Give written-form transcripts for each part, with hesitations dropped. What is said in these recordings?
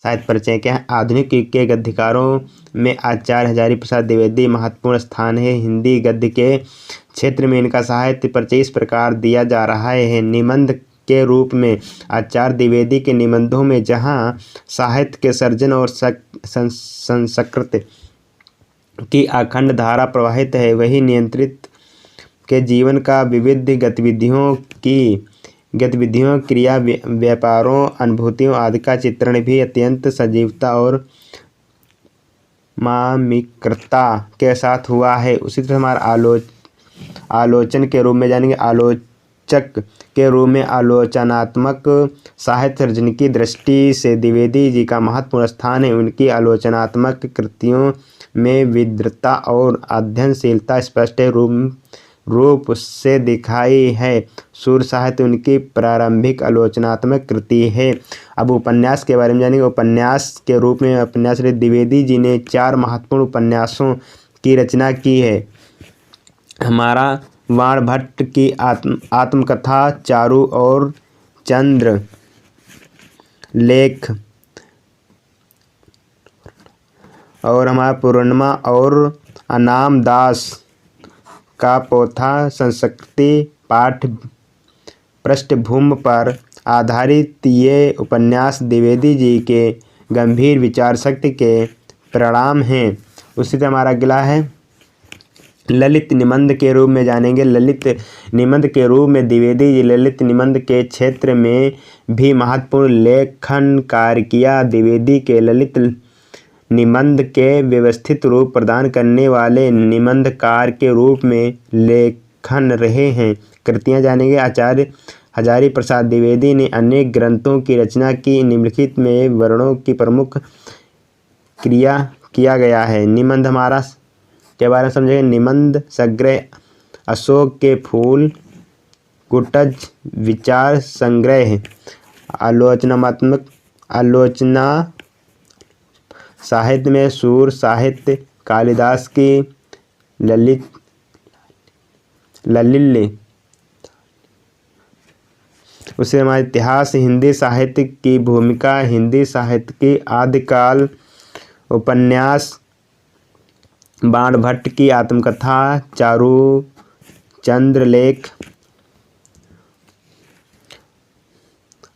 साहित्य परिचय क्या है। आधुनिक युग के गद्यकारों में आचार्य हजारी प्रसाद द्विवेदी महत्वपूर्ण स्थान है। हिंदी गद्य के क्षेत्र में इनका साहित्य परिचय इस प्रकार दिया जा रहा है। निबंध के रूप में आचार्य द्विवेदी के निबंधों में जहाँ साहित्य के सर्जन और संस्कृत की अखंड धारा प्रवाहित है, वही नियंत्रित के जीवन का विविध गतिविधियों क्रिया व्यापारों अनुभूतियों आदि का चित्रण भी अत्यंत सजीवता और मार्मिकता के साथ हुआ है। उसी तरह हमारा आलोचन के रूप में जानेंगे। आलोचक के रूप में आलोचनात्मक साहित्य सर्जन की दृष्टि से द्विवेदी जी का महत्वपूर्ण स्थान है। उनकी आलोचनात्मक कृतियों में विद्वता और अध्ययनशीलता स्पष्ट रूप से दिखाई है। सूर साहित्य उनकी प्रारंभिक आलोचनात्मक कृति है। अब उपन्यास के बारे में जानेंगे। उपन्यास के रूप में उपन्यास द्विवेदी जी ने 4 महत्वपूर्ण उपन्यासों की रचना की है। हमारा वाणभट्ट की आत्मकथा, चारू और चंद्र लेख, और हमारा पूर्णिमा और अनाम दास का पोथा संस्कृति पाठ पृष्ठभूमि पर आधारित ये उपन्यास द्विवेदी जी के गंभीर विचार शक्ति के परिणाम हैं। उसी तरह हमारा अगला है ललित निबंध के रूप में जानेंगे। ललित निबंध के रूप में द्विवेदी जी ललित निबंध के क्षेत्र में भी महत्वपूर्ण लेखन कार्य किया। द्विवेदी के ललित निबंध के व्यवस्थित रूप प्रदान करने वाले निबंधकार के रूप में लेखन रहे हैं। कृतियाँ जानेंगे। आचार्य हजारी प्रसाद द्विवेदी ने अनेक ग्रंथों की रचना की। निम्नलिखित में वर्णों की प्रमुख क्रिया किया गया है। निबंध हमारा के बारे में समझेंगे। निबंध संग्रह, अशोक के फूल, कुटज विचार संग्रह, आलोचनात्मक आलोचना साहित्य में सूर साहित्य, कालिदास की ललिल्य, उसे हमारे इतिहास, हिंदी साहित्य की भूमिका, हिंदी साहित्य की आदिकाल, उपन्यास, बाणभट्ट की आत्मकथा, चारू चंद्रलेख,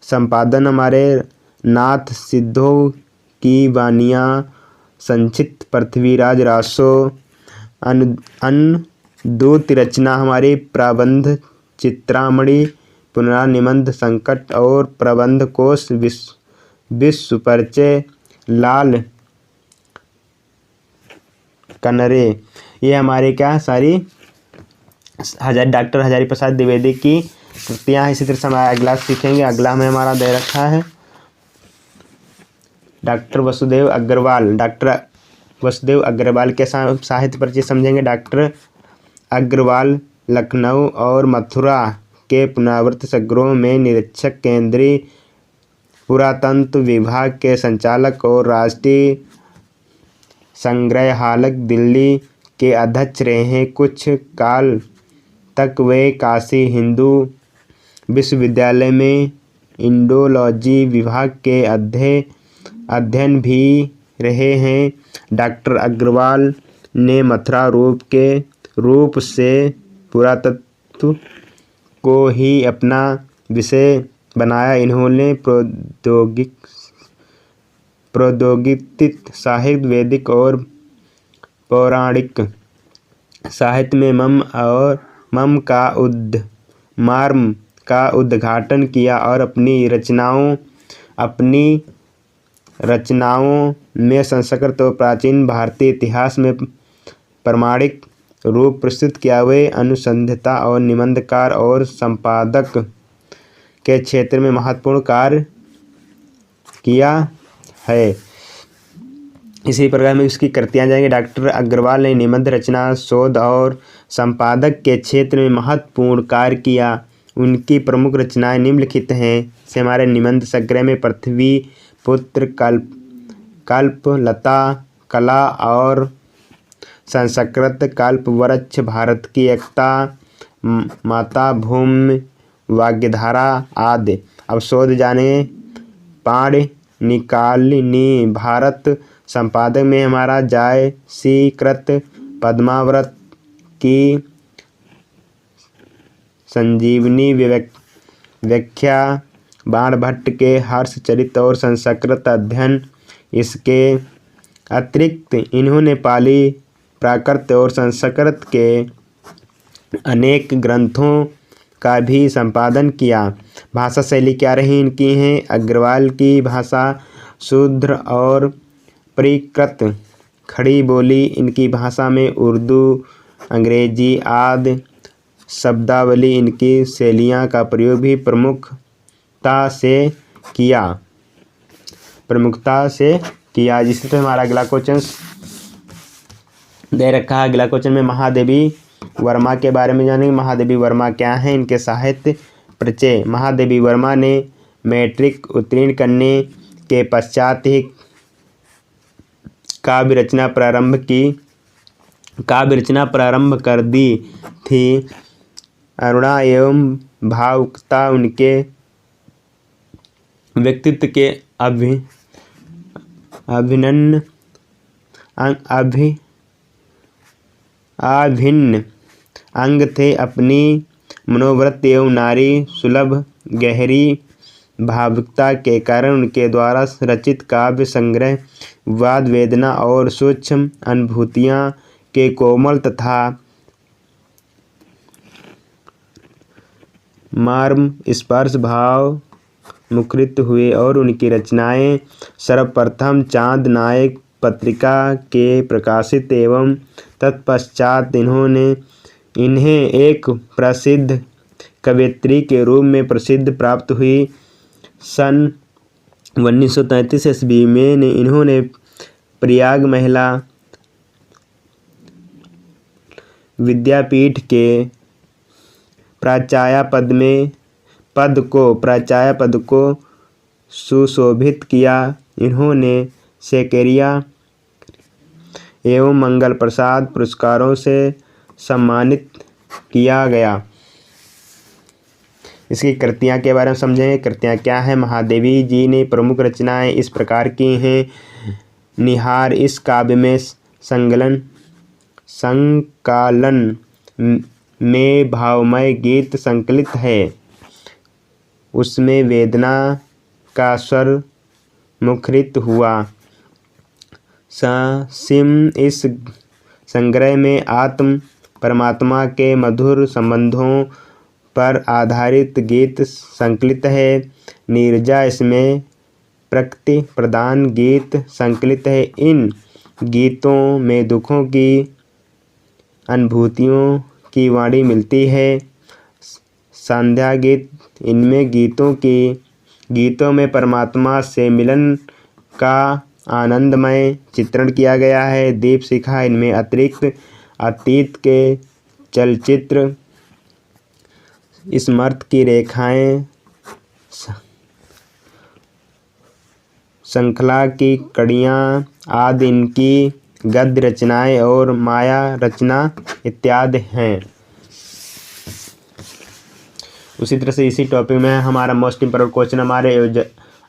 संपादन हमारे नाथ सिद्धों की वानियाँ, संक्षिप्त पृथ्वीराज रासो, अनुद्यूत रचना हमारी प्रबंध चित्रामणि, पुनर्निबंध संकट और प्रबंध कोश, विश्व परिचय, लाल कनरे। ये हमारे क्या सारी डॉक्टर हजारी प्रसाद द्विवेदी की कृतियाँ हैं। इसी तरह से हमारा अगला सीखेंगे। अगला में हमारा दे रखा है डॉक्टर वसुदेव अग्रवाल। डॉक्टर वसुदेव अग्रवाल के साहित्य परिचय समझेंगे। डॉक्टर अग्रवाल लखनऊ और मथुरा के पुनरावृत्त संग्रहों में निरीक्षक, केंद्रीय पुरातत्व विभाग के संचालक और राष्ट्रीय संग्रहालय दिल्ली के अध्यक्ष रहे हैं। कुछ काल तक वे काशी हिंदू विश्वविद्यालय में इंडोलॉजी विभाग के अध्ययन भी रहे हैं। डॉक्टर अग्रवाल ने मथुरा रूप से पुरातत्व को ही अपना विषय बनाया। इन्होंने प्रौद्योगिक साहित्य, वैदिक और पौराणिक साहित्य में मर्म का उद्घाटन किया और अपनी रचनाओं में संस्कृत और प्राचीन भारतीय इतिहास में प्रमाणिक रूप प्रस्तुत किया। वे अनुसंधाता और निबंधकार और संपादक के क्षेत्र में महत्वपूर्ण कार्य किया है। इसी प्रकार में उसकी कृतियाँ जाएंगे। डॉक्टर अग्रवाल ने निबंध रचना, शोध और संपादक के क्षेत्र में महत्वपूर्ण कार्य किया। उनकी प्रमुख रचनाएं निम्नलिखित हैं। से हमारे निबंध संग्रह में पृथ्वी पुत्र, कल्पलता, कला और संस्कृत, कल्पवृक्ष, भारत की एकता, माता भूमि, वाग्धारा आदि। अब शोध जाने। निकालिनी। भारत संपादक में हमारा जायसीकृत पद्मावत की संजीवनी व्याख्या, बाणभट्ट के हर्षचरित और संस्कृत अध्ययन। इसके अतिरिक्त इन्होंने पाली, प्राकृत और संस्कृत के अनेक ग्रंथों का भी संपादन किया। भाषा शैली क्या रही इनकी है? अग्रवाल की भाषा शुद्ध और परिकृत खड़ी बोली। इनकी भाषा में उर्दू, अंग्रेजी आदि शब्दावली, इनकी शैलियाँ का प्रयोग भी प्रमुखता से किया। जिस तरह हमारा अगला क्वेश्चन दे रखा है, अगला क्वेश्चन में महादेवी वर्मा के बारे में जानेंगे। महादेवी वर्मा क्या हैं? इनके साहित्य परिचय। महादेवी वर्मा ने मैट्रिक उत्तीर्ण करने के पश्चात ही काव्य रचना प्रारंभ कर दी थी। अरुणा एवं भावुकता उनके व्यक्तित्व के अभिन्न अंग थे। अपनी मनोवृत्ति एवं नारी सुलभ गहरी भावुकता के कारण उनके द्वारा रचित काव्य संग्रह वाद, वेदना और सूक्ष्म अनुभूतियाँ के कोमल तथा मर्म स्पर्श भाव मुखरित हुए और उनकी रचनाएं सर्वप्रथम चांद नायक पत्रिका के प्रकाशित एवं तत्पश्चात इन्हें एक प्रसिद्ध कवयित्री के रूप में प्रसिद्धि प्राप्त हुई। सन 1933 ईस्वी में इन्होंने प्रयाग महिला विद्यापीठ के प्राचार्य पद को सुशोभित किया। इन्होंने सेकेरिया एवं मंगल प्रसाद पुरस्कारों से सम्मानित किया गया। इसकी कृतियाँ के बारे में समझेंगे। कृतियाँ क्या हैं? महादेवी जी ने प्रमुख रचनाएं इस प्रकार की हैं। निहार इस काव्य में संकालन में भावमय गीत संकलित है। उसमें वेदना का स्वर मुखरित हुआ। ससीम इस संग्रह में आत्म परमात्मा के मधुर संबंधों पर आधारित गीत संकलित है। नीरजा इसमें प्रकृति प्रधान गीत संकलित है। इन गीतों में दुखों की अनुभूतियों की वाणी मिलती है। संध्या गीत, इनमें गीतों में परमात्मा से मिलन का आनंदमय चित्रण किया गया है। दीप शिखा, इनमें अतिरिक्त अतीत के चलचित्र स्मृति की रेखाएं, श्रृंखला की कड़ियाँ आदि इनकी गद्य रचनाएं और माया रचना इत्यादि हैं। उसी तरह से इसी टॉपिक में हमारा मोस्ट इम्पोर्टेंट क्वेश्चन हमारे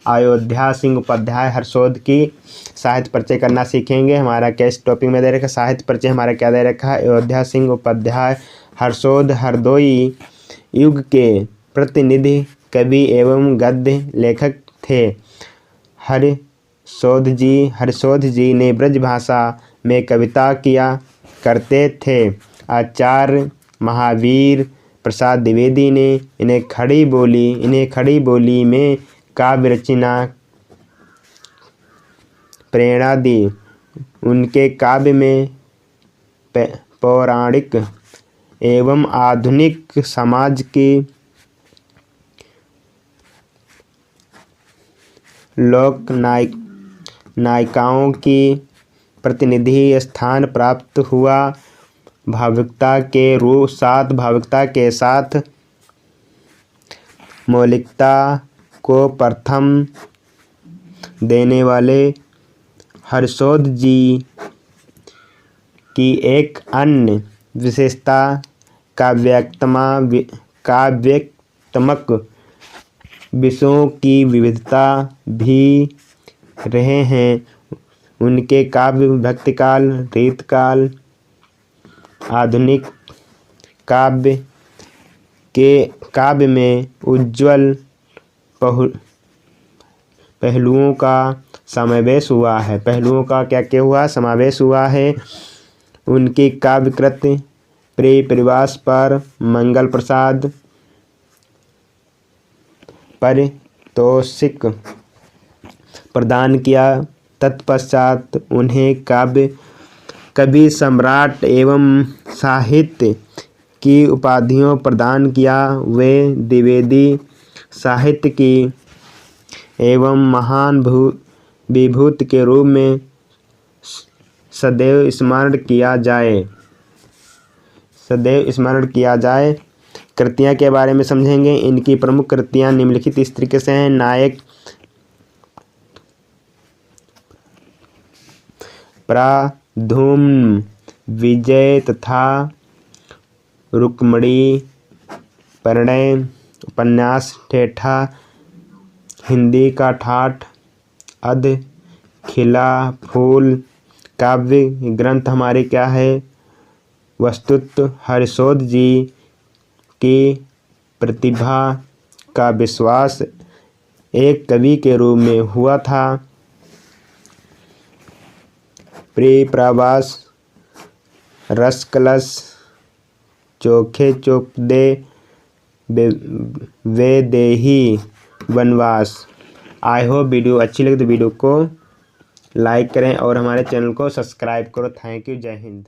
अयोध्या सिंह उपाध्याय हर्षोद की साहित्य परिचय करना सीखेंगे। हमारा क्या इस टॉपिक में दे रखा है? साहित्य परिचय हमारा क्या दे रखा है? अयोध्या सिंह उपाध्याय हर्षोद हरदोई युग के प्रतिनिधि कवि एवं गद्य लेखक थे। हर्षोद जी ने ब्रज भाषा में कविता किया करते थे। आचार्य महावीर प्रसाद द्विवेदी ने इन्हें खड़ी बोली में काव्य रचना प्रेरणा दी। उनके काव्य में पौराणिक एवं आधुनिक समाज की लोक नायिकाओं की प्रतिनिधि स्थान प्राप्त हुआ। भावुकता के साथ मौलिकता को प्रथम देने वाले हर्षोद जी की एक अन्य विशेषता काव्यात्मक विषयों की विविधता भी रहे हैं। उनके काव्य भक्तिकाल, रीतकाल, आधुनिक काव्य में उज्ज्वल पहलुओं का समावेश हुआ है। पहलुओं का क्या क्या हुआ? समावेश हुआ है। उनकी काव्य कृति प्रिय परिवास पर मंगल प्रसाद पारितोषिक प्रदान किया। तत्पश्चात उन्हें कवि सम्राट एवं साहित्य की उपाधियों प्रदान किया। वे द्विवेदी साहित्य की एवं महान विभूति के रूप में सदैव स्मरण किया जाए। कृतियाँ के बारे में समझेंगे। इनकी प्रमुख कृतियाँ निम्नलिखित इस तरीके से हैं। नायक, प्रद्युम्न, विजय तथा रुक्मिणी, परिणय, उपन्यास ठेठा, हिंदी का ठाठ, अध, खिला फूल। काव्य ग्रंथ हमारे क्या है? वस्तुतः हरिशोध जी की प्रतिभा का विश्वास एक कवि के रूप में हुआ था। प्रिय प्रवास, रस कलश, चोखे चोपदे, वैदेही वनवास। आई होप वीडियो अच्छी लगे तो वीडियो को लाइक करें और हमारे चैनल को सब्सक्राइब करो। Thank you. जय हिंद।